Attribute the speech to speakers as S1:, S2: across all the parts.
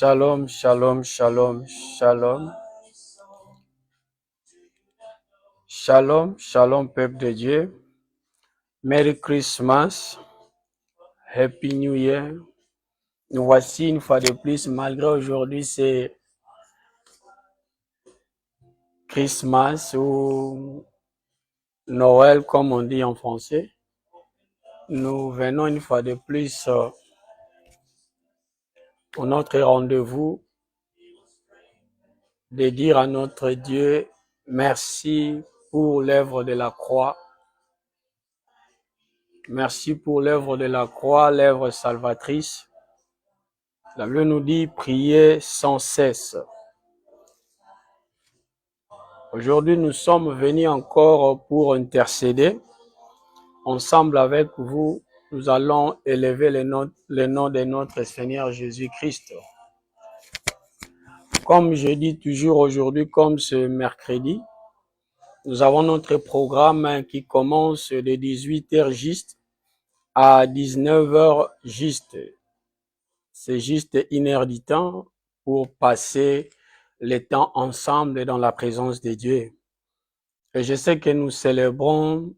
S1: Shalom, shalom, shalom, shalom. Shalom, shalom, peuple de Dieu. Merry Christmas. Happy New Year. Nous voici une fois de plus, malgré aujourd'hui c'est Christmas ou Noël comme on dit en français. Nous venons une fois de plus pour notre rendez-vous de dire à notre Dieu merci pour l'œuvre de la croix. Merci pour l'œuvre de la croix, l'œuvre salvatrice. La Bible nous dit prier sans cesse. Aujourd'hui, nous sommes venus encore pour intercéder. Ensemble avec vous, nous allons élever le nom de notre Seigneur Jésus-Christ. Comme je dis toujours aujourd'hui, comme ce mercredi, nous avons notre programme qui commence de 18h juste à 19h juste. C'est juste 1 heure du temps pour passer le temps ensemble dans la présence de Dieu. Et je sais que nous célébrons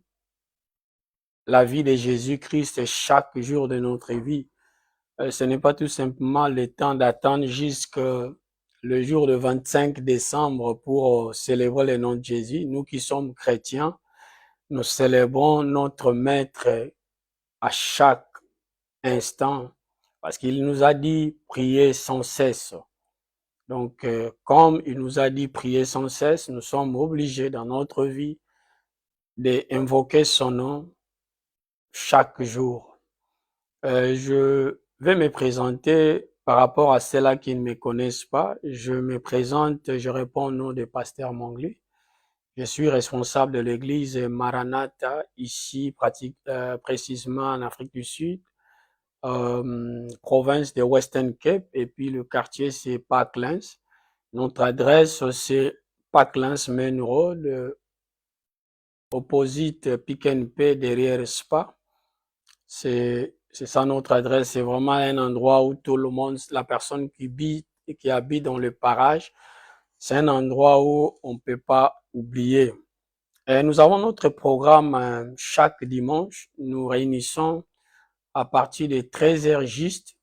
S1: la vie de Jésus-Christ chaque jour de notre vie. Ce n'est pas tout simplement le temps d'attendre jusqu'à le jour de 25 décembre pour célébrer le nom de Jésus. Nous qui sommes chrétiens, nous célébrons notre Maître à chaque instant parce qu'il nous a dit prier sans cesse. Donc, comme il nous a dit prier sans cesse, nous sommes obligés dans notre vie d'invoquer son nom chaque jour. Je vais me présenter par rapport à ceux-là qui ne me connaissent pas. Je me présente, je réponds au nom de Pasteur Mongli. Je suis responsable de l'église Maranatha, ici précisément en Afrique du Sud, province de Western Cape, et puis le quartier c'est Parklands. Notre adresse c'est Parklands Main Road, opposite Pick n Pay derrière Spa. C'est ça notre adresse. C'est vraiment un endroit où tout le monde, la personne qui habite dans le parage, c'est un endroit où on ne peut pas oublier. Et nous avons notre programme chaque dimanche. Nous réunissons à partir de 13h juste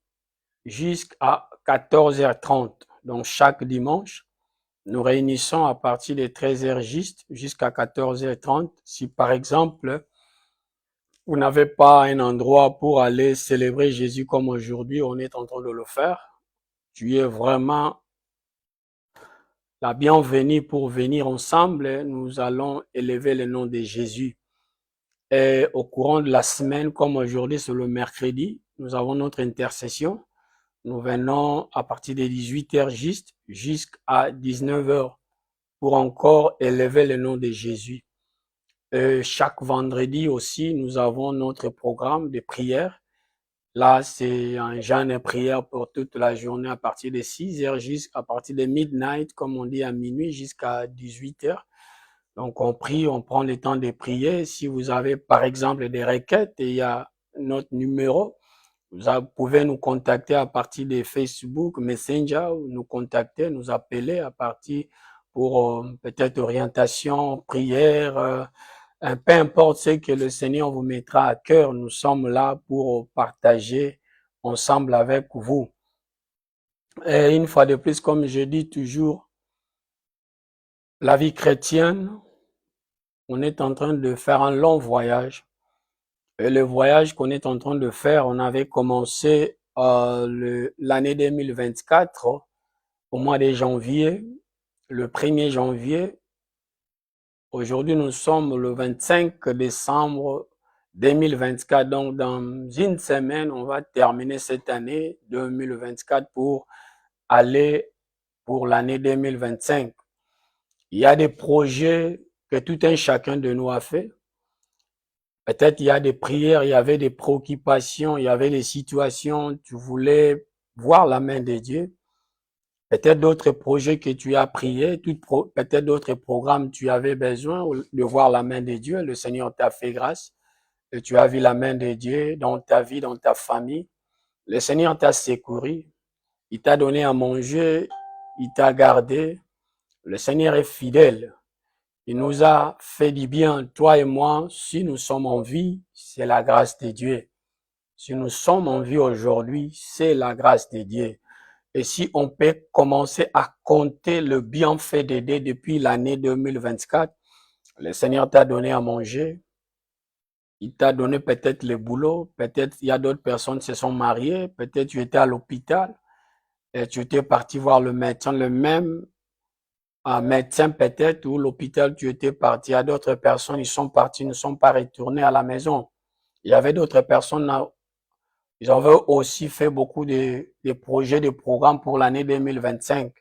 S1: jusqu'à 14h30. Donc chaque dimanche, nous réunissons à partir de 13h juste jusqu'à 14h30. Si par exemple, vous n'avez pas un endroit pour aller célébrer Jésus comme aujourd'hui, on est en train de le faire. Tu es vraiment la bienvenue pour venir ensemble. Nous allons élever le nom de Jésus. Et au courant de la semaine, comme aujourd'hui c'est le mercredi, nous avons notre intercession. Nous venons à partir de 18h juste jusqu'à 19h pour encore élever le nom de Jésus. Chaque vendredi aussi, nous avons notre programme de prière. Là, c'est un jeûne et prière pour toute la journée à partir de 6h jusqu'à partir de midnight, comme on dit à minuit, jusqu'à 18h. Donc, on prie, on prend le temps de prier. Si vous avez, par exemple, des requêtes, il y a notre numéro. Vous pouvez nous contacter à partir de Facebook, Messenger, nous contacter, nous appeler à partir pour peut-être orientation, prière, peu importe ce que le Seigneur vous mettra à cœur, nous sommes là pour partager ensemble avec vous. Et une fois de plus, comme je dis toujours, la vie chrétienne, on est en train de faire un long voyage. Et le voyage qu'on est en train de faire, on avait commencé l'année 2024 au mois de janvier, le 1er janvier. Aujourd'hui, nous sommes le 25 décembre 2024. Donc, dans une semaine, on va terminer cette année 2024 pour aller pour l'année 2025. Il y a des projets que tout un chacun de nous a fait. Peut-être il y a des prières, il y avait des préoccupations, il y avait des situations, tu voulais voir la main de Dieu. Peut-être d'autres projets que tu as priés, peut-être d'autres programmes, tu avais besoin de voir la main de Dieu. Le Seigneur t'a fait grâce et tu as vu la main de Dieu dans ta vie, dans ta famille. Le Seigneur t'a secouru il t'a donné à manger, il t'a gardé. Le Seigneur est fidèle. Il nous a fait du bien, toi et moi. Si nous sommes en vie, c'est la grâce de Dieu. Si nous sommes en vie aujourd'hui, c'est la grâce de Dieu. Et si on peut commencer à compter le bienfait de Dieu depuis l'année 2024, le Seigneur t'a donné à manger, il t'a donné peut-être le boulot, peut-être il y a d'autres personnes qui se sont mariées, peut-être tu étais à l'hôpital et tu étais parti voir le médecin, le même médecin peut-être, ou l'hôpital tu étais parti. Il y a d'autres personnes, ils sont partis, ne sont pas retournés à la maison. Il y avait d'autres personnes, ils avaient aussi fait beaucoup de projets, de programmes pour l'année 2025,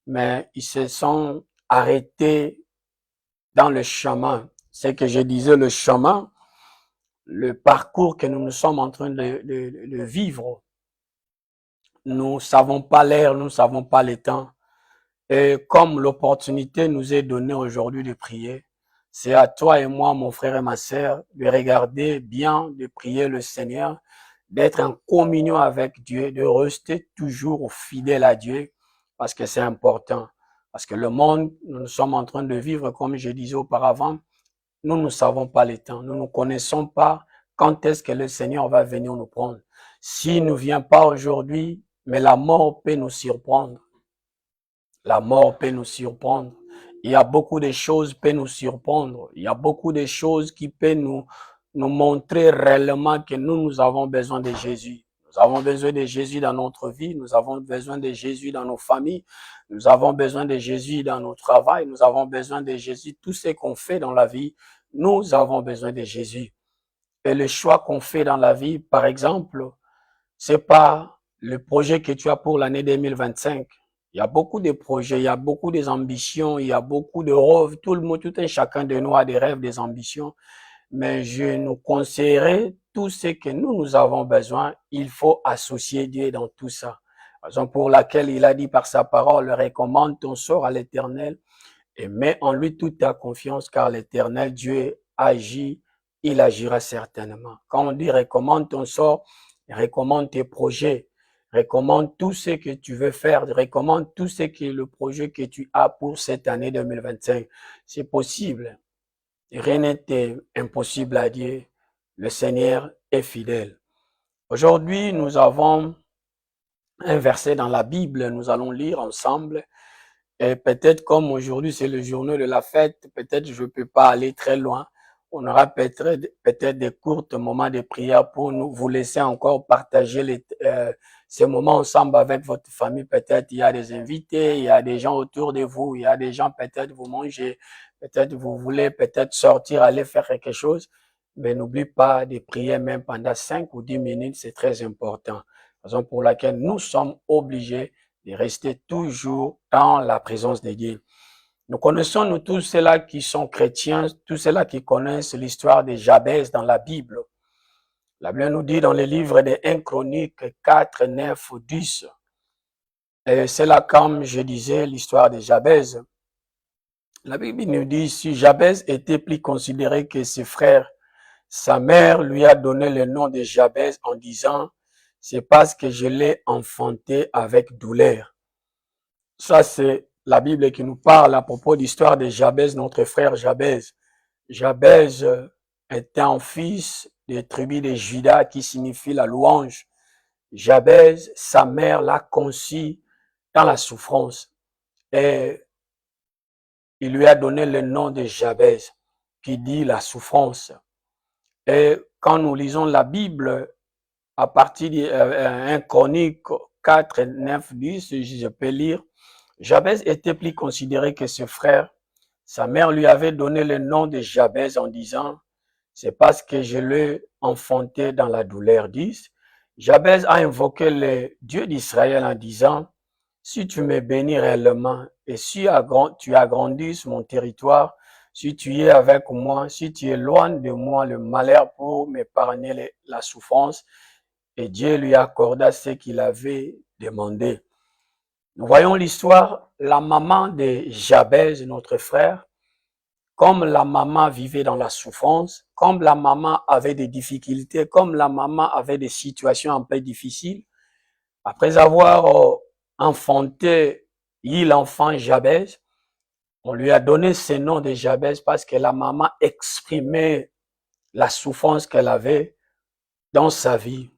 S1: mais ils se sont arrêtés dans le chemin. C'est que je disais, le chemin, le parcours que nous sommes en train de vivre. Nous ne savons pas l'air, nous ne savons pas le temps. Et comme l'opportunité nous est donnée aujourd'hui de prier, c'est à toi et moi, mon frère et ma sœur, de regarder bien, de prier le Seigneur, d'être en communion avec Dieu, de rester toujours fidèle à Dieu, parce que c'est important. Parce que le monde, nous sommes en train de vivre, comme je disais auparavant, nous ne savons pas le temps. Nous ne connaissons pas quand est-ce que le Seigneur va venir nous prendre. S'il ne vient pas aujourd'hui, mais la mort peut nous surprendre. La mort peut nous surprendre. Il y a beaucoup de choses qui peuvent nous surprendre. Il y a beaucoup de choses qui peuvent nous montrer réellement que nous avons besoin de Jésus. Nous avons besoin de Jésus dans notre vie. Nous avons besoin de Jésus dans nos familles. Nous avons besoin de Jésus dans notre travail. Nous avons besoin de Jésus. Tout ce qu'on fait dans la vie, nous avons besoin de Jésus. Et le choix qu'on fait dans la vie, par exemple, c'est pas le projet que tu as pour l'année 2025. Il y a beaucoup de projets, il y a beaucoup d'ambitions, il y a beaucoup de rêves. Tout le monde, tout un chacun de nous a des rêves, des ambitions. Mais je nous conseillerais tout ce que nous avons besoin. Il faut associer Dieu dans tout ça. Raison pour laquelle il a dit par sa parole, recommande ton sort à l'Éternel et mets en lui toute ta confiance, car l'Éternel Dieu agit, il agira certainement. Quand on dit recommande ton sort, recommande tes projets, recommande tout ce que tu veux faire, recommande tout ce que le projet que tu as pour cette année 2025. C'est possible. Rien n'est impossible à Dieu. Le Seigneur est fidèle. Aujourd'hui, nous avons un verset dans la Bible, nous allons lire ensemble. Et peut-être comme aujourd'hui c'est le journée de la fête, peut-être je ne peux pas aller très loin. On aura peut-être des courts moments de prière pour nous vous laisser encore partager ces moments ensemble avec votre famille. Peut-être il y a des invités, il y a des gens autour de vous, il y a des gens peut-être vous mangez, peut-être vous voulez peut-être sortir, aller faire quelque chose. Mais n'oublie pas de prier même pendant 5 ou 10 minutes, c'est très important. Raison pour laquelle nous sommes obligés de rester toujours dans la présence de Dieu. Nous connaissons, nous tous ceux-là qui sont chrétiens, tous ceux-là qui connaissent l'histoire de Jabez dans la Bible. La Bible nous dit dans le livre de 1 Chronique 4, 9, 10. Et c'est là, comme je disais, l'histoire de Jabez. La Bible nous dit, si Jabez était plus considéré que ses frères, sa mère lui a donné le nom de Jabez en disant, c'est parce que je l'ai enfanté avec douleur. Ça, c'est la Bible qui nous parle à propos de l'histoire de Jabez, notre frère Jabez. Jabez était un fils des tribus de Juda qui signifie la louange. Jabez, sa mère l'a conçu dans la souffrance et il lui a donné le nom de Jabez qui dit la souffrance. Et quand nous lisons la Bible à partir de 1 Chronique 4, 9, 10, je peux lire, Jabez était plus considéré que ses frères. Sa mère lui avait donné le nom de Jabez en disant, c'est parce que je l'ai enfanté dans la douleur. 10. Jabez a invoqué le Dieu d'Israël en disant, si tu me bénis réellement et si tu agrandis mon territoire, si tu es avec moi, si tu éloignes de moi le malheur pour m'épargner la souffrance, et Dieu lui accorda ce qu'il avait demandé. Nous voyons l'histoire, la maman de Jabez, notre frère, comme la maman vivait dans la souffrance, comme la maman avait des difficultés, comme la maman avait des situations un peu difficiles. Après avoir enfanté l'enfant Jabez. On lui a donné ce nom de Jabez parce que la maman exprimait la souffrance qu'elle avait dans sa vie.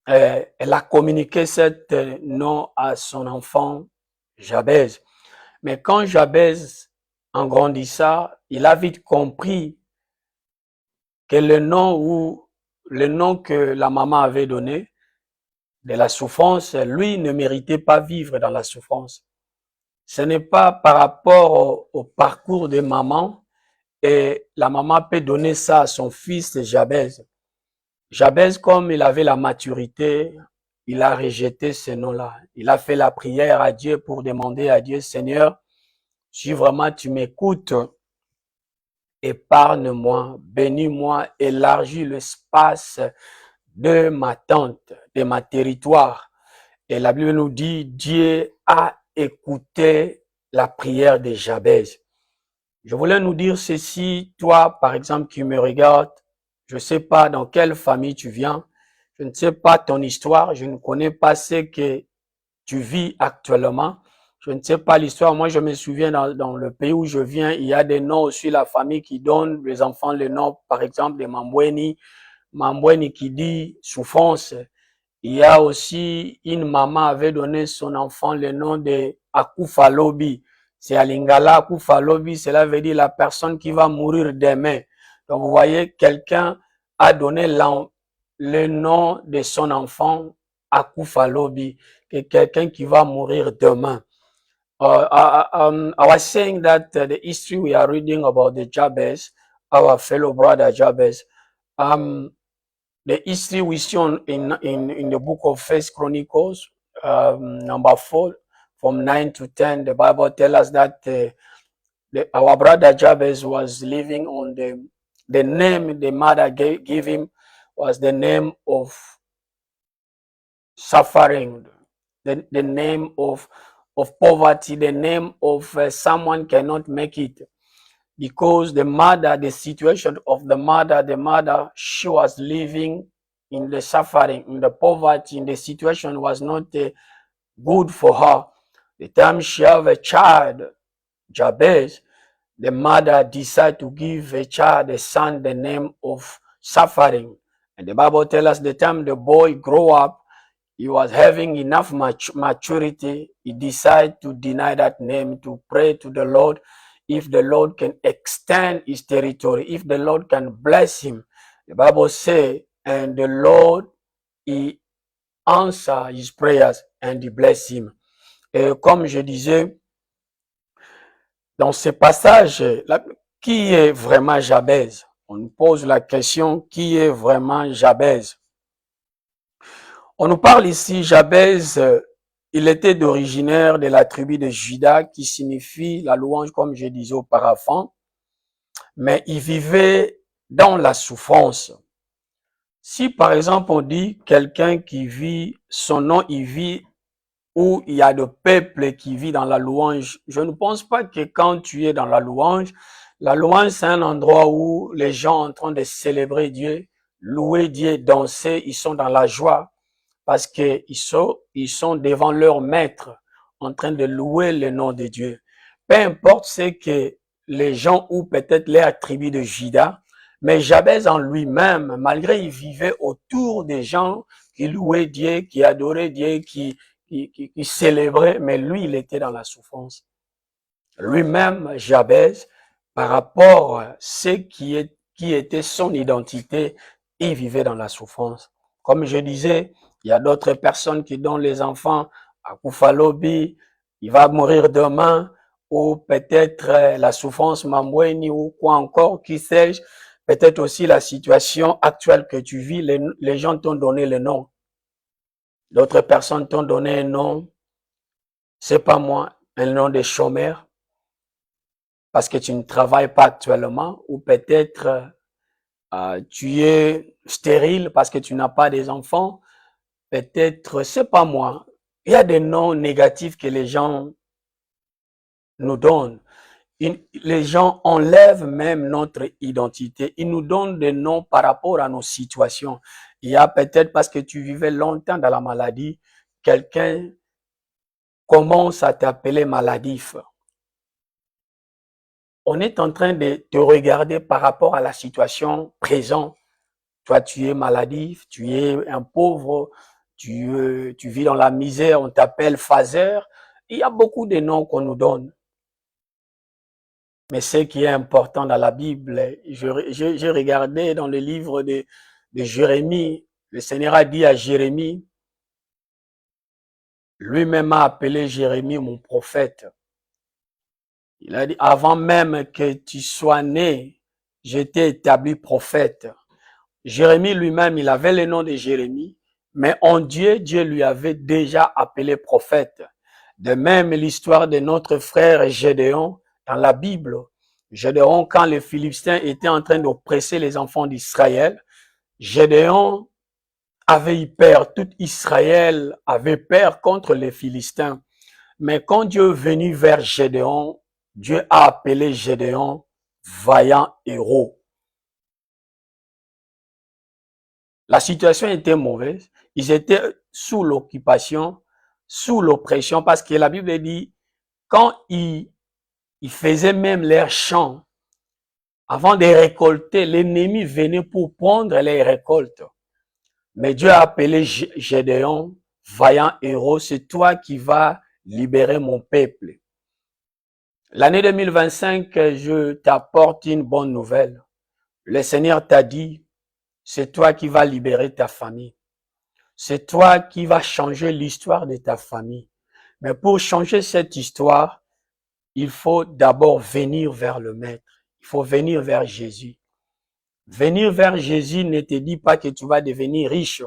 S1: Elle a communiqué cet nom à son enfant Jabez. Mais quand Jabez, en grandissant, il a vite compris que le nom que la maman avait donné de la souffrance, lui ne méritait pas vivre dans la souffrance. Ce n'est pas par rapport au parcours de maman, et la maman peut donner ça à son fils Jabez. Jabez, comme il avait la maturité, il a rejeté ce nom-là. Il a fait la prière à Dieu pour demander à Dieu, Seigneur, si vraiment tu m'écoutes, épargne-moi, bénis-moi, élargis l'espace de ma tente, de ma territoire. Et la Bible nous dit, Dieu a écouté la prière de Jabez. Je voulais nous dire ceci, toi, par exemple, qui me regarde, je ne sais pas dans quelle famille tu viens, je ne sais pas ton histoire, je ne connais pas ce que tu vis actuellement, je ne sais pas l'histoire. Moi, je me souviens dans le pays où je viens, il y a des noms aussi, la famille qui donne les enfants le nom, par exemple, de Mambweni qui dit souffrance. Il y a aussi une maman avait donné son enfant le nom de Akufalobi. C'est à Lingala, Akufalobi, cela veut dire la personne qui va mourir demain. Donc vous voyez, quelqu'un a donné le nom de son enfant Akufalobi, quelqu'un qui va mourir demain. I was saying that the history we are reading about the Jabez, our fellow brother Jabez, the history we see in the book of First Chronicles, number 4, from 9 to 10, the Bible tells us that our brother Jabez was living on the name the mother gave him was the name of suffering, the name of poverty, the name of someone cannot make it. Because the situation of the mother, she was living in the suffering, in the poverty, in the situation was not good for her. The time she have a child, Jabez, the mother decided to give a son, the name of suffering. And the Bible tells us the time the boy grew up, he was having enough maturity. He decided to deny that name, to pray to the Lord. If the Lord can extend his territory, if the Lord can bless him, the Bible says, and the Lord, he answered his prayers and he blessed him. Et comme je disais, dans ce passage, qui est vraiment Jabez? On nous pose la question, qui est vraiment Jabez? On nous parle ici, Jabez, il était originaire de la tribu de Juda, qui signifie la louange, comme je disais auparavant, mais il vivait dans la souffrance. Si par exemple on dit quelqu'un qui vit, son nom, il vit où il y a de peuple qui vit dans la louange, je ne pense pas que quand tu es dans la louange c'est un endroit où les gens sont en train de célébrer Dieu, louer Dieu, danser, ils sont dans la joie. Parce qu'ils sont devant leur maître en train de louer le nom de Dieu. Peu importe ce que les gens ou peut-être les attributs de Juda, mais Jabez en lui-même, malgré il vivait autour des gens qui louaient Dieu, qui adoraient Dieu, qui célébraient, mais lui, il était dans la souffrance. Lui-même, Jabez, par rapport à ce qui était son identité, il vivait dans la souffrance. Comme je disais, il y a d'autres personnes qui donnent les enfants à Koufalobi, il va mourir demain, ou peut-être la souffrance Mambweni, ou quoi encore, qui sais-je, peut-être aussi la situation actuelle que tu vis, les gens t'ont donné le nom. D'autres personnes t'ont donné un nom, c'est pas moi, un nom de chômeur, parce que tu ne travailles pas actuellement, ou peut-être tu es stérile parce que tu n'as pas des enfants, peut-être, c'est pas moi. Il y a des noms négatifs que les gens nous donnent. Les gens enlèvent même notre identité. Ils nous donnent des noms par rapport à nos situations. Il y a peut-être parce que tu vivais longtemps dans la maladie, quelqu'un commence à t'appeler maladif. On est en train de te regarder par rapport à la situation présente. Toi, tu es maladif, tu es un pauvre, tu vis dans la misère, on t'appelle Phaser. Il y a beaucoup de noms qu'on nous donne. Mais ce qui est important dans la Bible, j'ai regardé dans le livre de Jérémie, le Seigneur a dit à Jérémie, lui-même a appelé Jérémie mon prophète. Il a dit, avant même que tu sois né, j'étais établi prophète. Jérémie lui-même, il avait le nom de Jérémie, mais en Dieu, Dieu lui avait déjà appelé prophète. De même, l'histoire de notre frère Gédéon dans la Bible. Gédéon, quand les Philistins étaient en train d'oppresser les enfants d'Israël, Gédéon avait eu peur. Tout Israël avait peur contre les Philistins. Mais quand Dieu est venu vers Gédéon, Dieu a appelé Gédéon vaillant héros. La situation était mauvaise. Ils étaient sous l'occupation, sous l'oppression, parce que la Bible dit, quand ils faisaient même leurs champs, avant de récolter, l'ennemi venait pour prendre les récoltes. Mais Dieu a appelé Gédéon, vaillant héros, c'est toi qui vas libérer mon peuple. L'année 2025, je t'apporte une bonne nouvelle. Le Seigneur t'a dit, c'est toi qui vas libérer ta famille. C'est toi qui vas changer l'histoire de ta famille. Mais pour changer cette histoire, il faut d'abord venir vers le Maître. Il faut venir vers Jésus. Venir vers Jésus ne te dit pas que tu vas devenir riche.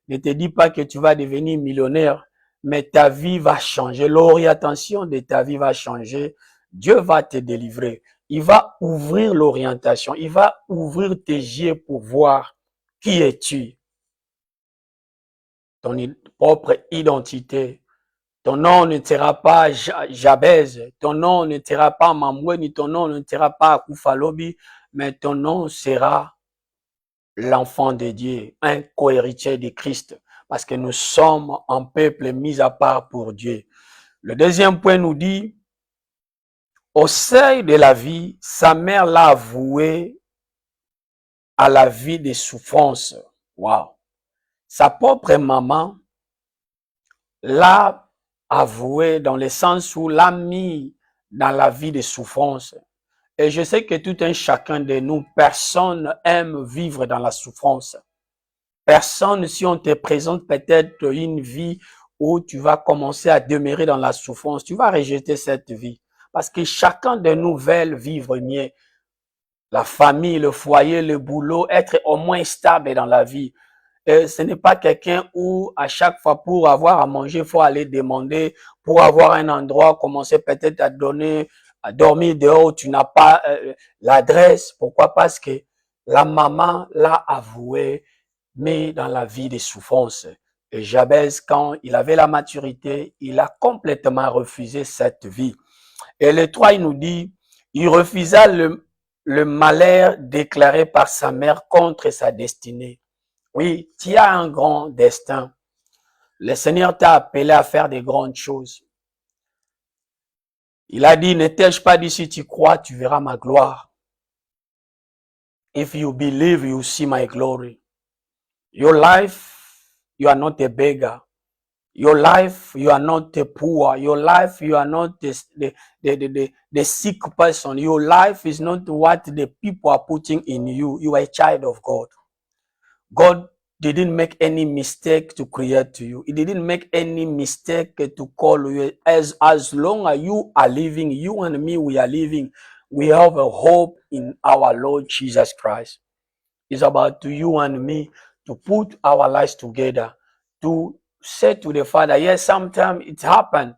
S1: Ne te dit pas que tu vas devenir millionnaire. Mais ta vie va changer. L'orientation de ta vie va changer. Dieu va te délivrer. Il va ouvrir l'orientation. Il va ouvrir tes yeux pour voir qui es-tu. Ton propre identité. Ton nom ne sera pas Jabez. Ton nom ne sera pas Mamweni. Ton nom ne sera pas Koufalobi. Mais ton nom sera l'enfant de Dieu, un co-héritier de Christ. Parce que nous sommes un peuple mis à part pour Dieu. Le deuxième point nous dit, au seuil de la vie, sa mère l'a avoué à la vie des souffrances. Wow. Sa propre maman l'a avoué dans le sens où l'a mis dans la vie des souffrances. Et je sais que tout un chacun de nous, personne aime vivre dans la souffrance. Personne, si on te présente peut-être une vie où tu vas commencer à demeurer dans la souffrance, tu vas rejeter cette vie. Parce que chacun de nous veut vivre mieux. La famille, le foyer, le boulot, être au moins stable dans la vie. Et ce n'est pas quelqu'un où à chaque fois pour avoir à manger, il faut aller demander, pour avoir un endroit, commencer peut-être à donner, à dormir dehors où tu n'as pas l'adresse. Pourquoi? Parce que la maman l'a avoué, mais dans la vie des souffrances. Et Jabez, quand il avait la maturité, il a complètement refusé cette vie. Et le 3, il nous dit, il refusa le malheur déclaré par sa mère contre sa destinée. Oui, tu as un grand destin. Le Seigneur t'a appelé à faire des grandes choses. Il a dit, ne t'ai-je pas dit, si tu crois, tu verras ma gloire. If you believe, you see my glory. Your life, you are not a beggar. Your life, you are not a poor. Your life, you are not the sick person. Your life is not what the people are putting in you. You are a child of God. God didn't make any mistake to create you. He didn't make any mistake to call you. As long as you are living, you and me, we are living, we have a hope in our Lord Jesus Christ. It's about to you and me to put our lives together, to say to the Father, yes, sometimes it happened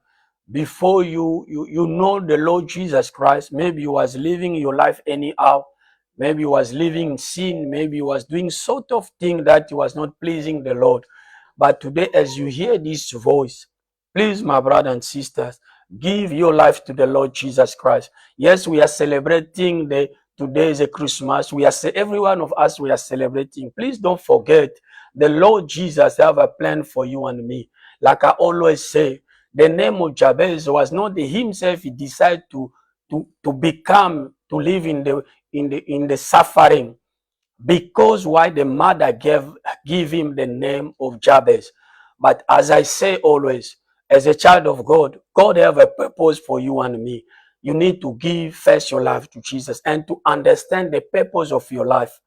S1: before you know the Lord Jesus Christ. Maybe you was living your life anyhow. Maybe you was living in sin. Maybe you was doing sort of thing that was not pleasing the Lord. But today, as you hear this voice, please, my brothers and sisters, give your life to the Lord Jesus Christ. Yes, we are celebrating today is a Christmas. Every one of us, we are celebrating. Please don't forget, the Lord Jesus have a plan for you and me. Like I always say, The name of Jabez was not himself. He decided to live in the suffering. Because why the mother give him the name of Jabez. But as I say always, as a child of God, God have a purpose for you and me. You need to give first your life to Jesus and to understand the purpose of your life.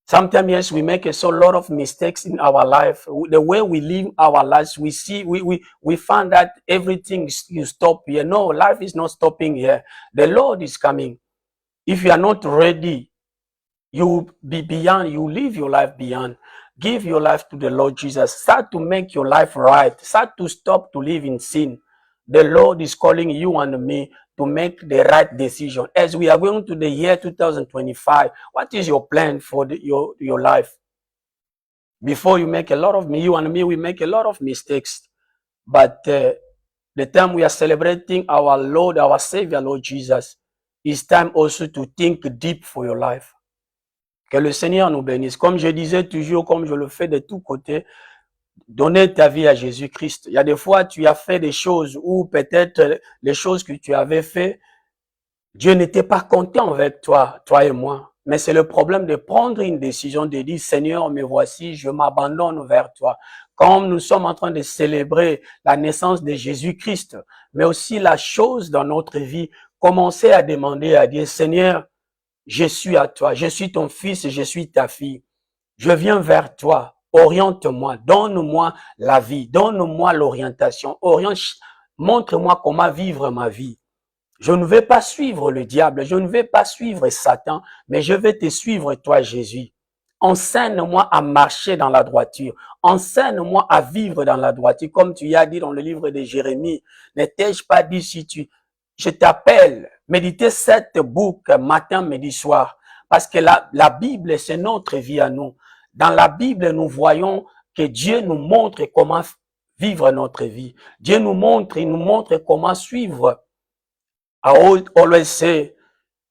S1: Sometimes, yes, we make a lot of mistakes in our life. The way we live our lives, we find that everything you stop here. No, life is not stopping here. The Lord is coming. If you are not ready, you be beyond, you live your life beyond. Give your life to the Lord Jesus. Start to make your life right. Start to stop to live in sin. The Lord is calling you and me to make the right decision. As we are going to the year 2025, what is your plan for your life? Before you make you and me, we make a lot of mistakes. But the time we are celebrating our Lord, our Savior, Lord Jesus, it's time also to think deep for your life. Que le Seigneur nous bénisse. Comme je disais toujours, comme je le fais de tous côtés, donner ta vie à Jésus-Christ. Il y a des fois, tu as fait des choses ou peut-être les choses que tu avais fait, Dieu n'était pas content avec toi, toi et moi. Mais c'est le problème de prendre une décision, de dire, Seigneur, me voici, je m'abandonne vers toi. Comme nous sommes en train de célébrer la naissance de Jésus-Christ, mais aussi la chose dans notre vie, commencer à demander à Dieu, Seigneur, je suis à toi, je suis ton fils, je suis ta fille. Je viens vers toi, oriente-moi, donne-moi la vie, donne-moi l'orientation, montre-moi comment vivre ma vie. Je ne vais pas suivre le diable, je ne vais pas suivre Satan, mais je vais te suivre toi, Jésus. Enseigne-moi à marcher dans la droiture. Enseigne-moi à vivre dans la droiture. Comme tu as dit dans le livre de Jérémie, ne t'ai-je pas dit je t'appelle, méditer cette boucle matin, midi, soir. Parce que la Bible, c'est notre vie à nous. Dans la Bible, nous voyons que Dieu nous montre comment vivre notre vie. Dieu nous montre comment suivre. I always say,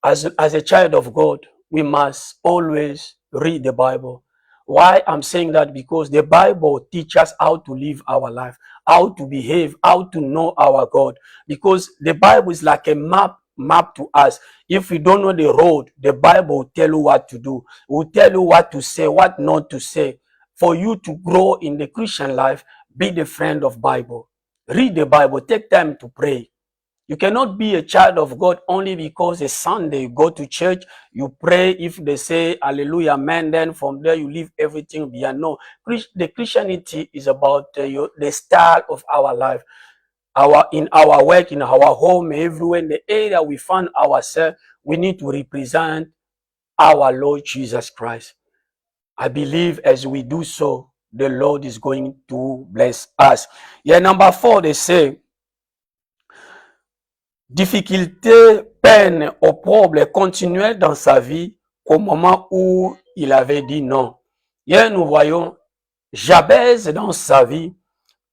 S1: as a child of God, we must always read the Bible. Why I'm saying that? Because the Bible teaches us how to live our life, how to behave, how to know our God. Because the Bible is like a map to us. If you don't know the road, the Bible will tell you what to do. It will tell you what to say, what not to say. For you to grow in the Christian life, be the friend of Bible. Read the Bible. Take time to pray. You cannot be a child of God only because it's Sunday. You go to church, you pray. If they say hallelujah, amen, then from there you leave everything behind. No, the Christianity is about the style of our life. In our work, in our home, everywhere, in the area we find ourselves, we need to represent our Lord Jesus Christ. I believe as we do so, the Lord is going to bless us. Yeah, number 4, they say, difficulté, peine, opprobre continuait dans sa vie au moment où il avait dit non. Hier, nous voyons Jabez dans sa vie,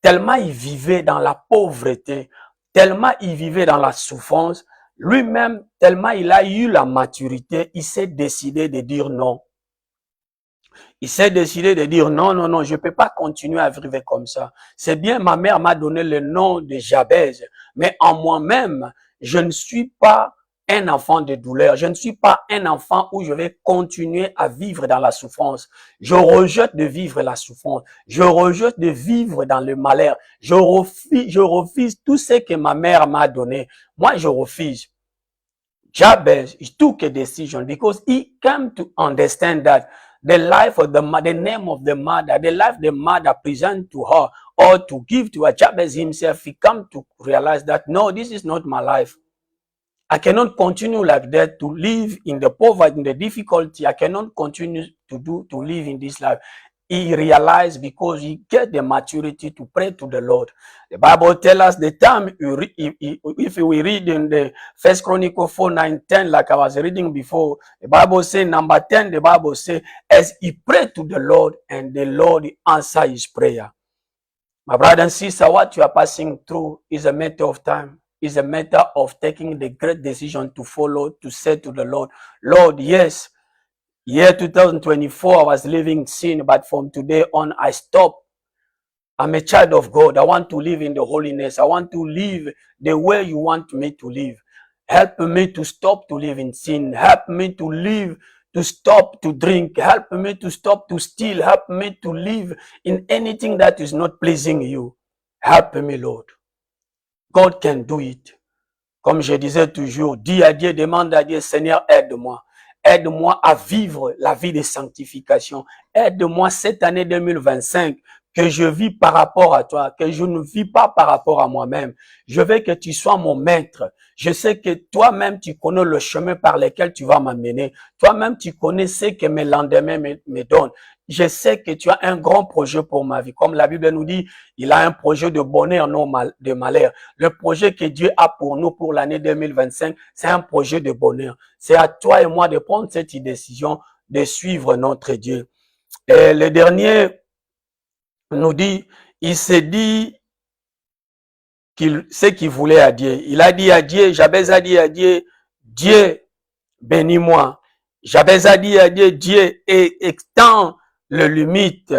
S1: tellement il vivait dans la pauvreté, tellement il vivait dans la souffrance, lui-même, tellement il a eu la maturité, il s'est décidé de dire non. Il s'est décidé de dire non, non, non, je ne peux pas continuer à vivre comme ça. C'est bien, ma mère m'a donné le nom de Jabez, mais en moi-même, je ne suis pas un enfant de douleur. Je ne suis pas un enfant où je vais continuer à vivre dans la souffrance. Je rejette de vivre la souffrance. Je rejette de vivre dans le malheur. Je refuse tout ce que ma mère m'a donné. Moi, je refuse. Jabez, he took a decision because he came to understand that the life of the name of the mother, the life the mother present to her or to give to her, Jabez himself, he come to realize that, no, this is not my life. I cannot continue like that to live in the poverty, in the difficulty. I cannot continue to live in this life. He realized because he get the maturity to pray to the Lord. The Bible tells us the time, if we read in the First Chronicle 4:9-10, like I was reading before, the Bible says, number 10, the Bible says, as he prayed to the Lord, and the Lord answered his prayer. My brother and sister, what you are passing through is a matter of time. It's a matter of taking the great decision to follow, to say to the Lord, Lord, yes, year 2024, I was living in sin, but from today on, I stop. I'm a child of God. I want to live in the holiness. I want to live the way you want me to live. Help me to stop to live in sin. Help me to live, to stop to drink. Help me to stop to steal. Help me to live in anything that is not pleasing you. Help me, Lord. God can do it. Comme je disais toujours, dis à Dieu, demande à Dieu, Seigneur, aide-moi. Aide-moi à vivre la vie de sanctification. Aide-moi cette année 2025 que je vis par rapport à toi, que je ne vis pas par rapport à moi-même. Je veux que tu sois mon maître. Je sais que toi-même, tu connais le chemin par lequel tu vas m'amener. Toi-même, tu connais ce que mes lendemains me donnent. Je sais que tu as un grand projet pour ma vie. Comme la Bible nous dit, il a un projet de bonheur, non de malheur. Le projet que Dieu a pour nous pour l'année 2025, c'est un projet de bonheur. C'est à toi et moi de prendre cette décision de suivre notre Dieu. Et le dernier nous dit, il s'est dit ce qu'il voulait à Dieu. Il a dit à Dieu, Jabez a dit à Dieu, Dieu, bénis-moi. Jabez a dit à Dieu, Dieu, étends le limite.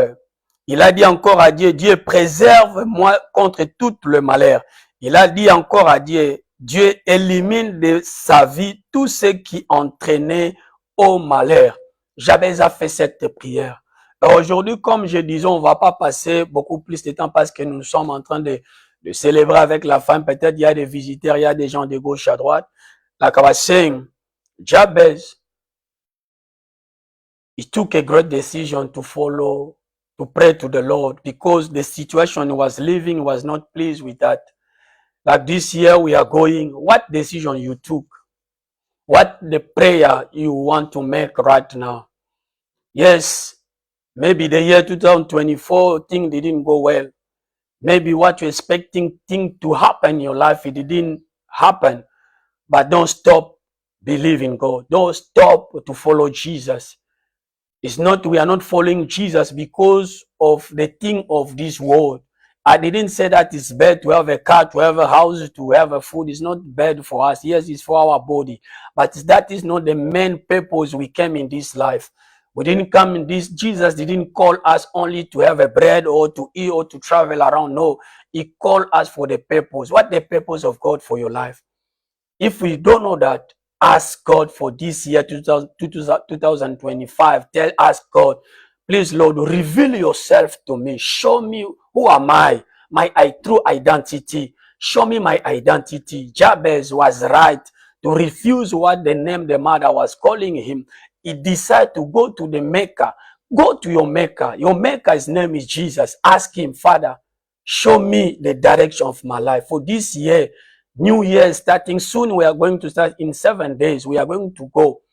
S1: Il a dit encore à Dieu, Dieu, préserve-moi contre tout le malheur. Il a dit encore à Dieu, Dieu, élimine de sa vie tout ce qui entraînait au malheur. Jabez a fait cette prière. Aujourd'hui, comme je disais, on ne va pas passer beaucoup plus de temps parce que nous sommes en train de célébrer avec la femme. Peut-être il y a des visiteurs, il y a des gens de gauche à droite. Like I was saying, Jabez, he took a great decision to follow, to pray to the Lord because the situation he was living was not pleased with that. Like this year we are going, what decision you took? What the prayer you want to make right now? Yes, maybe the year 2024, things didn't go well. Maybe what you're expecting thing to happen in your life, it didn't happen. But don't stop believing God. Don't stop to follow Jesus. It's not, we are not following Jesus because of the thing of this world. I didn't say that it's bad to have a car, to have a house, to have a food. It's not bad for us. Yes, it's for our body. But that is not the main purpose we came in this life. We didn't come in this, Jesus didn't call us only to have a bread or to eat or to travel around. No, he called us for the purpose. What the purpose of God for your life? If we don't know that, ask God for this year, 2025. Tell us, God, please, Lord, reveal yourself to me. Show me who am I, my true identity. Show me my identity. Jabez was right to refuse what the name the mother was calling him. He decided to go to the Maker. Go to your Maker. Your Maker's name is Jesus. Ask him, Father, show me the direction of my life. For this year, New Year starting soon, we are going to start in 7 days. We are going to go.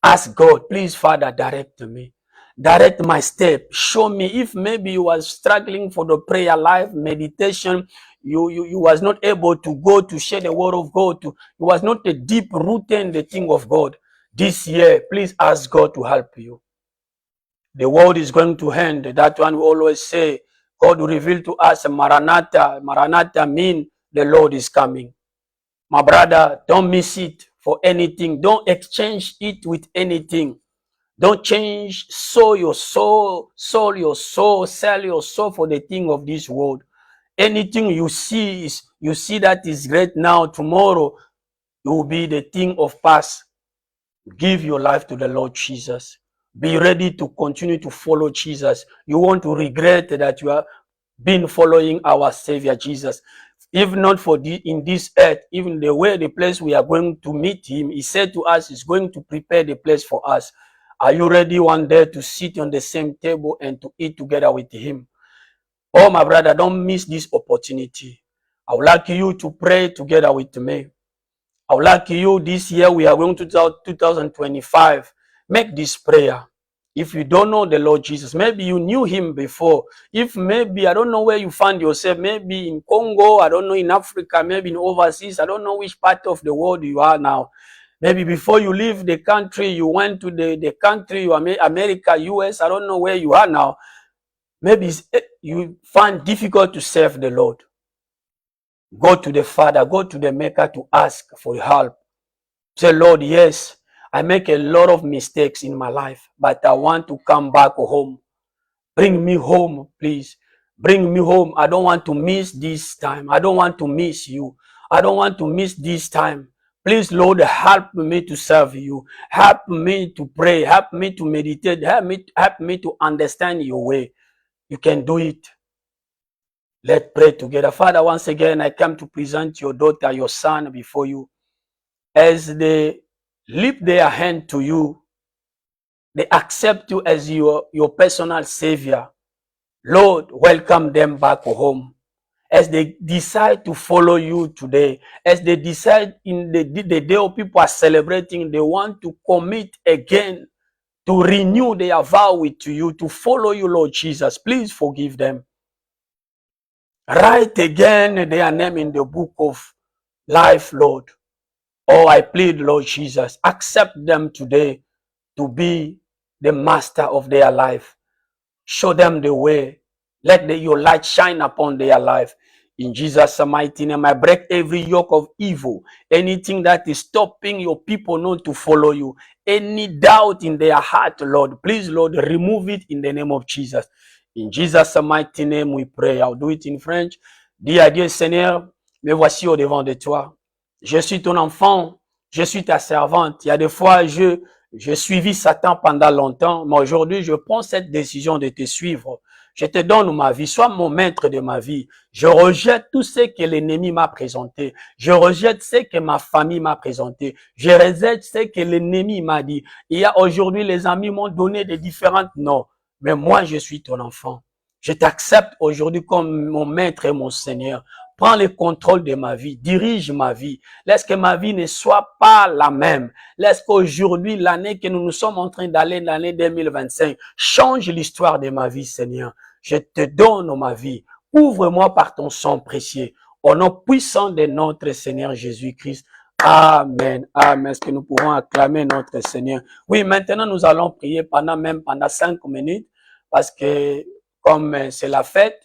S1: Ask God, please, Father, direct me. Direct my step. Show me if maybe you was struggling for the prayer life, meditation, you was not able to go to share the word of God. You was not a deep rooted in the thing of God. This year, please ask God to help you. The world is going to end. That one we always say, God will reveal to us Maranatha. Maranatha means the Lord is coming. My brother, don't miss it for anything. Don't exchange it with anything. Don't change, sell your soul for the thing of this world. Anything you see that is great now, tomorrow, it will be the thing of past. Give your life to the Lord Jesus. Be ready to continue to follow Jesus. You want to regret that you have been following our Savior Jesus. If not for in this earth, even the place we are going to meet him, he said to us, he's going to prepare the place for us. Are you ready one day to sit on the same table and to eat together with him? Oh, my brother, don't miss this opportunity. I would like you to pray together with me. I would like you this year, we are going to 2025. Make this prayer. If you don't know the Lord Jesus, maybe you knew him before. If maybe, I don't know where you find yourself, maybe in Congo, I don't know, in Africa, maybe in overseas, I don't know which part of the world you are now. Maybe before you leave the country, you went to the country, America, US, I don't know where you are now. Maybe you find difficult to serve the Lord. Go to the Father, go to the Maker to ask for help. Say, Lord, yes, I make a lot of mistakes in my life, but I want to come back home. Bring me home, please. Bring me home. I don't want to miss this time. I don't want to miss you. I don't want to miss this time. Please, Lord, help me to serve you. Help me to pray. Help me to meditate. Help me to understand your way. You can do it. Let's pray together. Father, once again, I come to present your daughter, your son before you. As they lift their hand to you, they accept you as your personal savior. Lord, welcome them back home. As they decide to follow you today, as they decide in the day of people are celebrating, they want to commit again to renew their vow with you, to follow you, Lord Jesus. Please forgive them. Write again their name in the book of life, Lord. Oh, I plead, Lord Jesus, accept them today to be the master of their life. Show them the way. Let your light shine upon their life. In Jesus' mighty name, I break every yoke of evil. Anything that is stopping your people not to follow you. Any doubt in their heart, Lord, please, Lord, remove it in the name of Jesus. In Jesus' mighty name, we pray. I'll do it in French. Dis à Dieu, Seigneur, me voici au devant de toi. Je suis ton enfant. Je suis ta servante. Il y a des fois, j'ai suivi Satan pendant longtemps, mais aujourd'hui, je prends cette décision de te suivre. Je te donne ma vie, sois mon maître de ma vie. Je rejette tout ce que l'ennemi m'a présenté. Je rejette ce que ma famille m'a présenté. Je rejette ce que l'ennemi m'a dit. Il y a aujourd'hui, les amis m'ont donné des différents noms, mais moi, je suis ton enfant. Je t'accepte aujourd'hui comme mon maître et mon Seigneur. Prends le contrôle de ma vie, dirige ma vie. Laisse que ma vie ne soit pas la même. Laisse qu'aujourd'hui, l'année que nous sommes en train d'aller, l'année 2025, change l'histoire de ma vie, Seigneur. Je te donne ma vie. Ouvre-moi par ton sang précieux. Au nom puissant de notre Seigneur Jésus-Christ. Amen. Amen. Est-ce que nous pouvons acclamer notre Seigneur? Oui, maintenant, nous allons prier pendant 5 minutes parce que comme c'est la fête,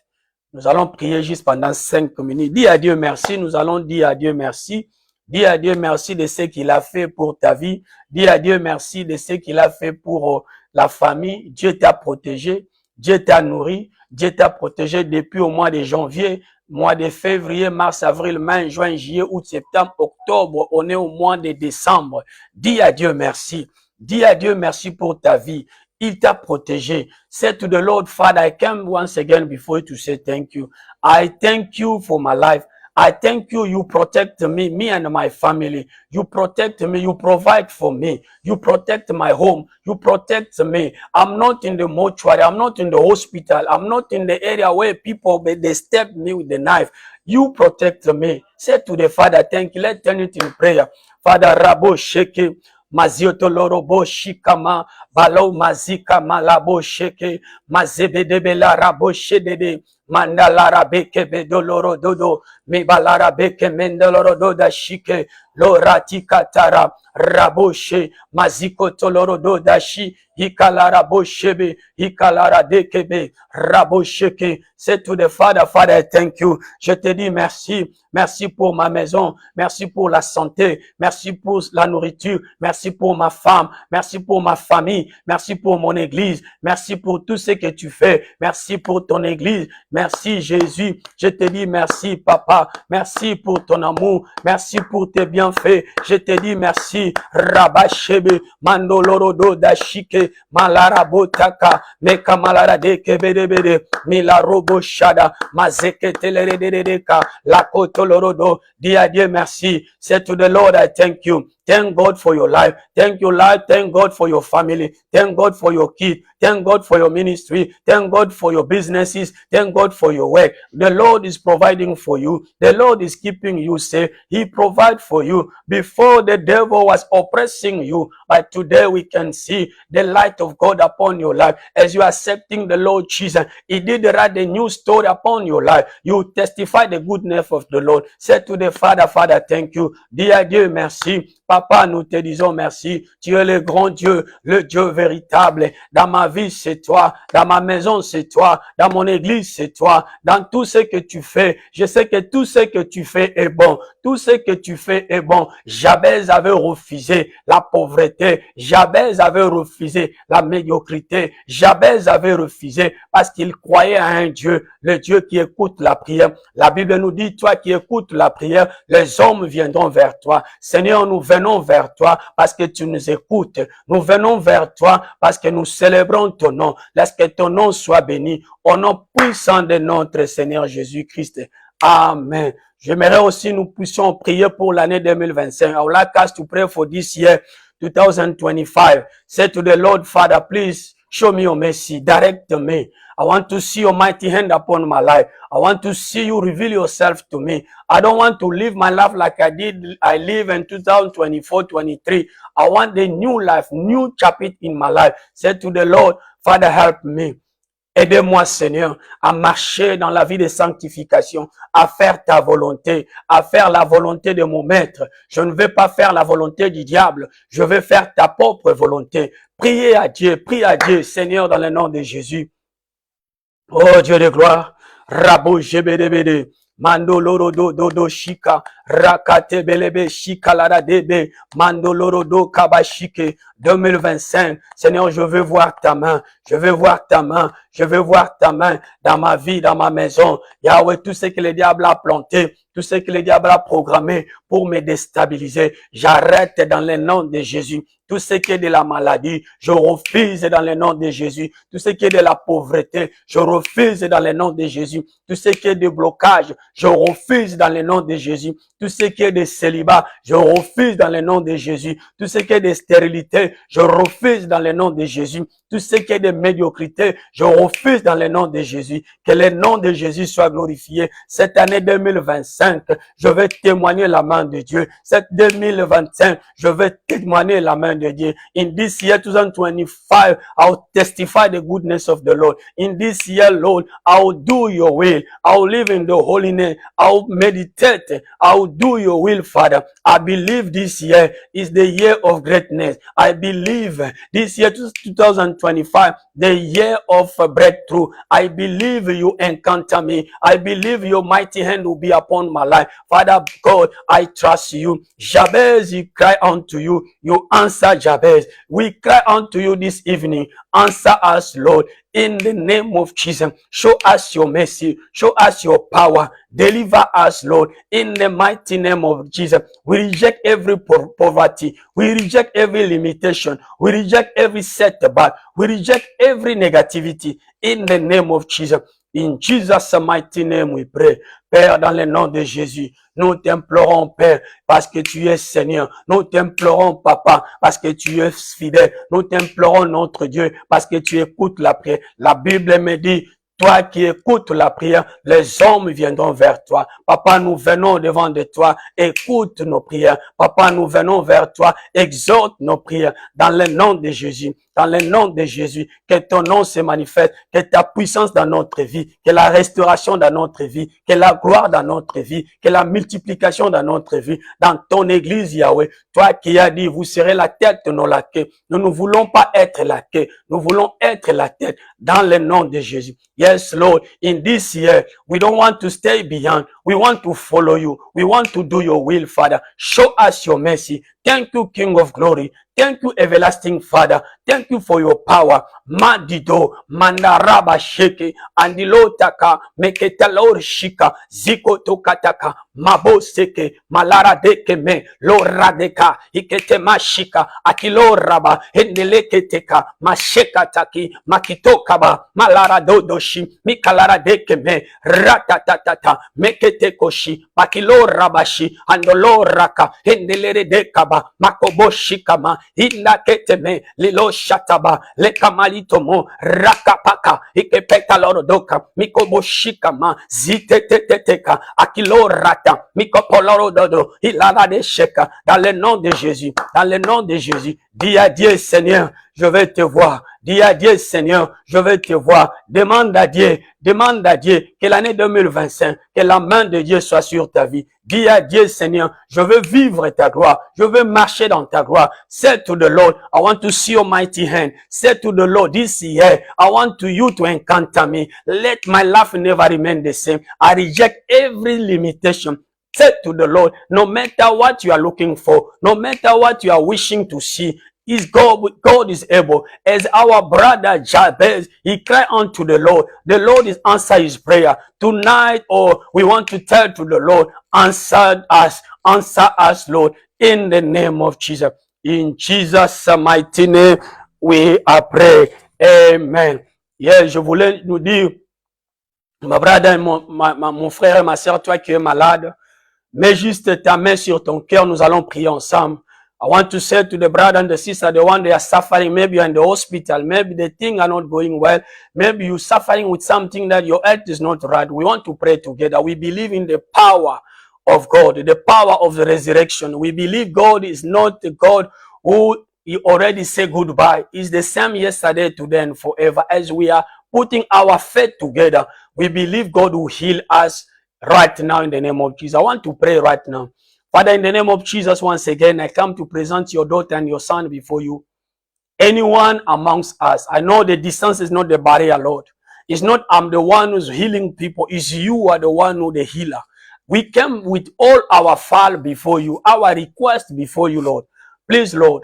S1: nous allons prier juste pendant 5 minutes. Dis à Dieu merci. Nous allons dire à Dieu merci. Dis à Dieu merci de ce qu'il a fait pour ta vie. Dis à Dieu merci de ce qu'il a fait pour la famille. Dieu t'a protégé. Dieu t'a nourri. Dieu t'a protégé depuis au mois de janvier, mois de février, mars, avril, mai, juin, juillet, août, septembre, octobre. On est au mois de décembre. Dis à Dieu merci. Dis à Dieu merci pour ta vie. Il t'a protégé. Say to the Lord, Father, I come once again before you to say thank you. I thank you for my life. I thank you, you protect me and my family. You protect me, you provide for me. You protect my home. You protect me. I'm not in the mortuary. I'm not in the hospital. I'm not in the area where people, they stab me with the knife. You protect me. Say to the Father, thank you. Let's turn it in prayer. Father, Rabo Sheke. Mazioto lorobo shikama balo mazika malabo sheke mazebedebela rabo shedede mandalara beke bedoloro dodo mebalara beke mendoloro doda shike lorati katara raboshe maziko toloro doda shi hikalara boshebe hikalara dekebe rabosheke. C'est to the Father, Father, I thank you. Je te dis merci. Merci pour ma maison. Merci pour la santé. Merci pour la nourriture. Merci pour ma femme. Merci pour ma famille. Merci pour mon église. Merci pour tout ce que tu fais. Merci pour ton église. Merci Jésus. Je te dis merci Papa. Merci pour ton amour. Merci pour tes bienfaits. Je te dis merci. Rabashebe mandolorodo dashike malarabotaka meka malara dekebedebede milarobo shada mazeke telerededeka lakotolorodo. Dis à Dieu merci. Say to the Lord, I thank you. Thank God for your life. Thank you, life. Thank God for your family. Thank God for your kids. Thank God for your ministry. Thank God for your businesses. Thank God for your work. The Lord is providing for you. The Lord is keeping you safe. He provides for you. Before the devil was oppressing you, but today we can see the light of God upon your life. As you are accepting the Lord Jesus, He did write a new story upon your life. You testify the goodness of the Lord. Say to the Father, Father, thank you. Dear Dieu, merci. Papa, nous te disons merci. Tu es le grand Dieu, le Dieu véritable. Dans ma vie, c'est toi. Dans ma maison, c'est toi. Dans mon église, c'est toi. Dans tout ce que tu fais, je sais que tout ce que tu fais est bon. Tout ce que tu fais est bon. Jabez avait refusé la pauvreté. Jabez avait refusé la médiocrité. Jabez avait refusé parce qu'il croyait à un Dieu, le Dieu qui écoute la prière. La Bible nous dit, toi qui écoutes la prière, les hommes viendront vers toi. Seigneur, nous venons vers toi parce que tu nous écoutes. Nous venons vers toi parce que nous célébrons ton nom. Laisse que ton nom soit béni. Au nom puissant de notre Seigneur Jésus-Christ. Amen. J'aimerais aussi nous puissions prier pour l'année 2025. I would like us to pray for this year, 2025. Say to the Lord, Father, please show me your mercy. Direct me. I want to see your mighty hand upon my life. I want to see you reveal yourself to me. I don't want to live my life like I live in 2024, 23. I want the new life, new chapter in my life. Say to the Lord, Father, help me. Aide-moi, Seigneur, à marcher dans la vie de sanctification, à faire ta volonté, à faire la volonté de mon maître. Je ne veux pas faire la volonté du diable. Je veux faire ta propre volonté. Priez à Dieu, prie à Dieu, Seigneur, dans le nom de Jésus. Oh Dieu de gloire, Rabo Jebedebede, Mando loro do shika, Rakate belebe shika lara debe, Mando loro do kabashike, 2025. Seigneur, je veux voir ta main, je veux voir ta main, je veux voir ta main dans ma vie, dans ma maison. Yahweh, tout ce que le diable a planté, tout ce que le diable a programmé pour me déstabiliser, j'arrête dans le nom de Jésus. Tout ce qui est de la maladie, je refuse dans le nom de Jésus. Tout ce qui est de la pauvreté, je refuse dans le nom de Jésus. Tout ce qui est de blocage, je refuse dans le nom de Jésus. Tout ce qui est de célibat, je refuse dans le nom de Jésus. Tout ce qui est de stérilité, je refuse dans le nom de Jésus. Tout ce qui est de médiocrité, je refuse dans le nom de Jésus. Que le nom de Jésus soit glorifié. Cette année 2025, je vais témoigner la main de Dieu. Cette 2025, je vais témoigner la main de Dieu. In this year 2025, I'll testify the goodness of the Lord. In this year, Lord, I'll do your will. I'll live in the holiness. I'll meditate. I'll do your will, Father. I believe this year is the year of greatness. I believe this year 2025, the year of breakthrough. I believe you encounter me. I believe your mighty hand will be upon my life. Father God, I trust you. Jabez, he cried unto you. You answer Jabez. We cry unto you this evening. Answer us, Lord, in the name of Jesus. Show us your mercy. Show us your power. Deliver us, Lord, in the mighty name of Jesus. We reject every poverty. We reject every limitation. We reject every setback. We reject every negativity in the name of Jesus. In Jesus' mighty name we pray. Père, dans le nom de Jésus, nous t'implorons, Père, parce que tu es Seigneur. Nous t'implorons, Papa, parce que tu es fidèle. Nous t'implorons, notre Dieu, parce que tu écoutes la prière. La Bible me dit, toi qui écoutes la prière, les hommes viendront vers toi. Papa, nous venons devant de toi, écoute nos prières. Papa, nous venons vers toi, exhorte nos prières dans le nom de Jésus. Dans le nom de Jésus, que ton nom se manifeste, que ta puissance dans notre vie, que la restauration dans notre vie, que la gloire dans notre vie, que la multiplication dans notre vie, dans ton église, Yahweh. Toi qui as dit, vous serez la tête, non la queue. Nous ne voulons pas être la queue, nous voulons être la tête dans le nom de Jésus. Yes, Lord, in this year, we don't want to stay behind. We want to follow you. We want to do your will, Father. Show us your mercy. Thank you, King of Glory. Thank you, everlasting Father. Thank you for your power. Madido, mandaraba sheke, andilo taka, meketalor shika, ziko tokataka, mabo seke, malara deke me, lora deka, ikete mashika, akilo raba, endeleketeka, masheka taki, makitokaba, malara dodoshi, mikalara deke me, ratatatata, mekete koshi, makilo rabashi, andolo raka, endelere dekaba, makoboshikama, ina keteme lilo shataba le kamalitomo rakapaka ikepeta lorodoka mikoboshikama ziteteteteka akilorata mikopolorododo ilala de sheka dans le nom de Jésus, dans le nom de Jésus. Dis à Dieu, Seigneur, je vais te voir. Dis à Dieu, Seigneur, je veux te voir. Demande à Dieu que l'année 2025, que la main de Dieu soit sur ta vie. Dis à Dieu, Seigneur, je veux vivre ta gloire. Je veux marcher dans ta gloire. Say to the Lord, I want to see your mighty hand. Say to the Lord, this year, I want you to encounter me. Let my life never remain the same. I reject every limitation. Say to the Lord, no matter what you are looking for, no matter what you are wishing to see, God is able. As our brother Jabez, he cried unto the Lord. The Lord is answer his prayer. Tonight, we want to tell to the Lord, answer us, Lord, in the name of Jesus. In Jesus' mighty name, we are praying. Amen. Yeah, je voulais nous dire, ma brother, mon frère et ma soeur, toi qui es malade, mets juste ta main sur ton cœur, nous allons prier ensemble. I want to say to the brother and the sister, the one they are suffering, maybe you're in the hospital, maybe the things are not going well, maybe you're suffering with something that your health is not right. We want to pray together. We believe in the power of God, the power of the resurrection. We believe God is not the God who he already said goodbye. He's the same yesterday, today, and forever. As we are putting our faith together, we believe God will heal us right now in the name of Jesus. I want to pray right now. Father, in the name of Jesus, once again, I come to present your daughter and your son before you. Anyone amongst us, I know the distance is not the barrier, Lord. It's not I'm the one who's healing people. It's you who are the one who the healer. We came with all our fall before you, our request before you, Lord. Please, Lord,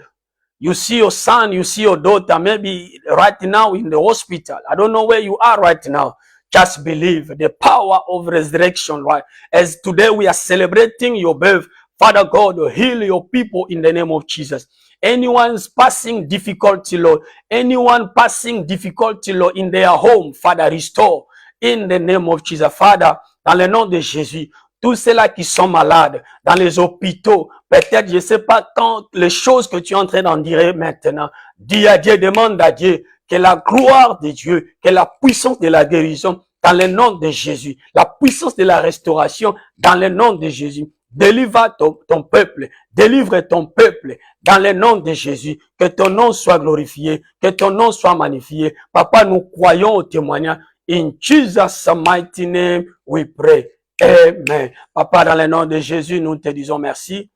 S1: you see your son, you see your daughter, maybe right now in the hospital. I don't know where you are right now. Just believe the power of resurrection, right? As today we are celebrating your birth, Father God, heal your people in the name of Jesus. Anyone's passing difficulty, Lord, anyone passing difficulty, Lord, in their home, Father, restore in the name of Jesus. Father, dans le nom de Jésus, tous ceux-là qui sont malades, dans les hôpitaux, peut-être, je ne sais pas quand les choses que tu es en train d'en dire maintenant, dis à Dieu, demande à Dieu que la gloire de Dieu, que la puissance de la guérison, dans le nom de Jésus, la puissance de la restauration, dans le nom de Jésus, délivre ton peuple, délivre ton peuple, dans le nom de Jésus, que ton nom soit glorifié, que ton nom soit magnifié. Papa, nous croyons au témoignage. In Jesus' mighty name, we pray. Amen. Papa, dans le nom de Jésus, nous te disons merci.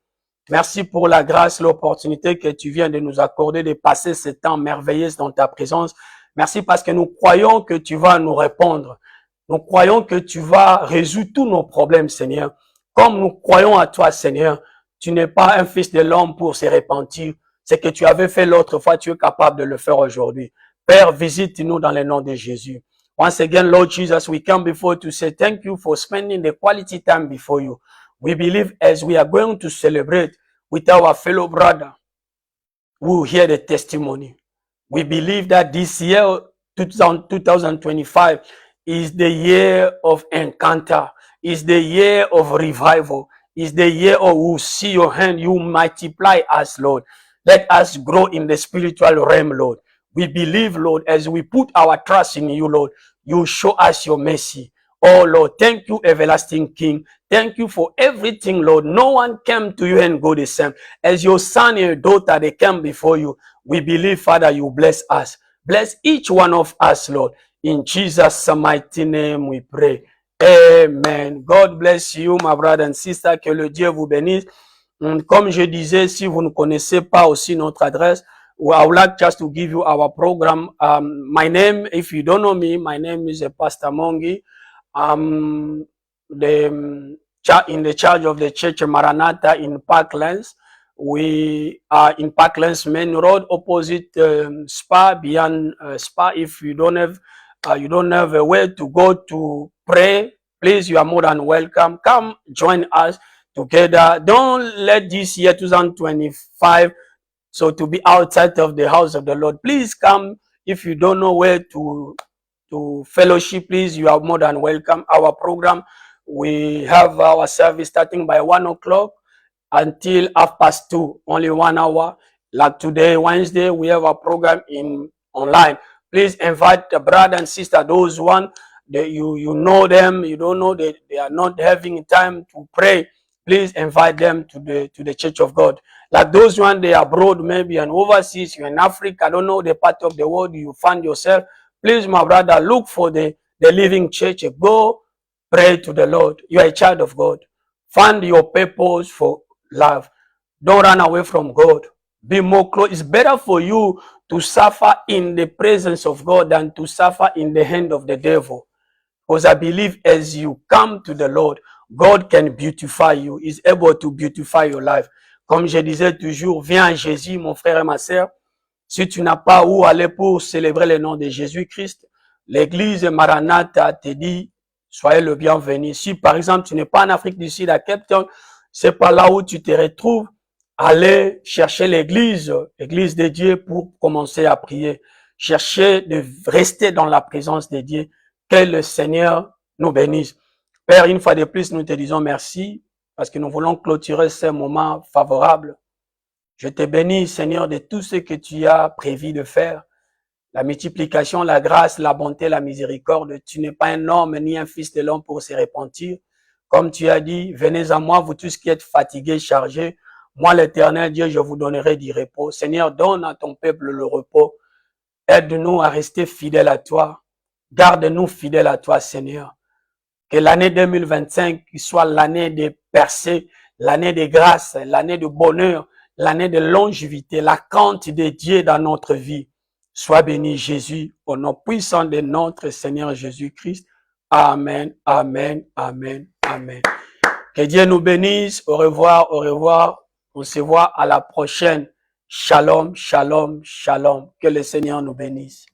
S1: Merci pour la grâce, l'opportunité que tu viens de nous accorder de passer ce temps merveilleux dans ta présence. Merci parce que nous croyons que tu vas nous répondre. Nous croyons que tu vas résoudre tous nos problèmes, Seigneur. Comme nous croyons à toi, Seigneur, tu n'es pas un fils de l'homme pour se repentir. Ce que tu avais fait l'autre fois, tu es capable de le faire aujourd'hui. Père, visite-nous dans le nom de Jésus. Once again, Lord Jesus, we come before you to say thank you for spending the quality time before you. We believe as we are going to celebrate with our fellow brother, we will hear the testimony. We believe that this year, 2025, is the year of encounter, is the year of revival, is the year of we'll see your hand, you multiply us, Lord. Let us grow in the spiritual realm, Lord. We believe, Lord, as we put our trust in you, Lord, you show us your mercy. Oh, Lord, thank you, everlasting King. Thank you for everything, Lord. No one came to you and go the same. As your son and your daughter, they came before you. We believe, Father, you bless us. Bless each one of us, Lord. In Jesus' mighty name we pray. Amen. God bless you, my brother and sister. Que le Dieu vous bénisse. Comme je disais, si vous ne connaissez pas aussi notre adresse, I would like just to give you our program. My name, if you don't know me, my name is Pastor Mongi. I'm in the charge of the Church Maranatha in Parklands. We are in Parklands Main Road, opposite Spa, beyond Spa. If you don't have a way to go to pray, please, you are more than welcome. Come join us together. Don't let this year 2025 so to be outside of the house of the Lord. Please come. If you don't know where to fellowship, please, you are more than welcome. Our program, we have our service starting by 1 o'clock until 2:30, only 1 hour. Like today, Wednesday, we have a program online. Please invite the brother and sister, those one that you know them, you don't know that they are not having time to pray. please invite them to the Church of God. Like those ones, they are abroad, maybe and overseas, you're in Africa, I don't know the part of the world you find yourself. Please, my brother, look for the living church. Go pray to the Lord. You are a child of God. Find your purpose for life. Don't run away from God. Be more close. It's better for you to suffer in the presence of God than to suffer in the hand of the devil. Because I believe as you come to the Lord, God can beautify you. He's able to beautify your life. Comme je disais toujours, viens à Jésus, mon frère et ma sœur. Si tu n'as pas où aller pour célébrer le nom de Jésus-Christ, l'église Maranatha te dit, soyez le bienvenu. Si par exemple tu n'es pas en Afrique du Sud, à Cape Town, c'est pas là où tu te retrouves, allez chercher l'église de Dieu pour commencer à prier. Cherchez de rester dans la présence de Dieu. Que le Seigneur nous bénisse. Père, une fois de plus, nous te disons merci parce que nous voulons clôturer ce moment favorable. Je te bénis, Seigneur, de tout ce que tu as prévu de faire. La multiplication, la grâce, la bonté, la miséricorde. Tu n'es pas un homme ni un fils de l'homme pour se repentir. Comme tu as dit, venez à moi, vous tous qui êtes fatigués, chargés. Moi, l'Éternel Dieu, je vous donnerai du repos. Seigneur, donne à ton peuple le repos. Aide-nous à rester fidèles à toi. Garde-nous fidèles à toi, Seigneur. Que l'année 2025 soit l'année de percée, l'année de grâce, l'année de bonheur, l'année de longévité, la quantité de Dieu dans notre vie. Sois béni, Jésus, au nom puissant de notre Seigneur Jésus-Christ. Amen, amen, amen, amen. Que Dieu nous bénisse. Au revoir, au revoir. On se voit à la prochaine. Shalom, shalom, shalom. Que le Seigneur nous bénisse.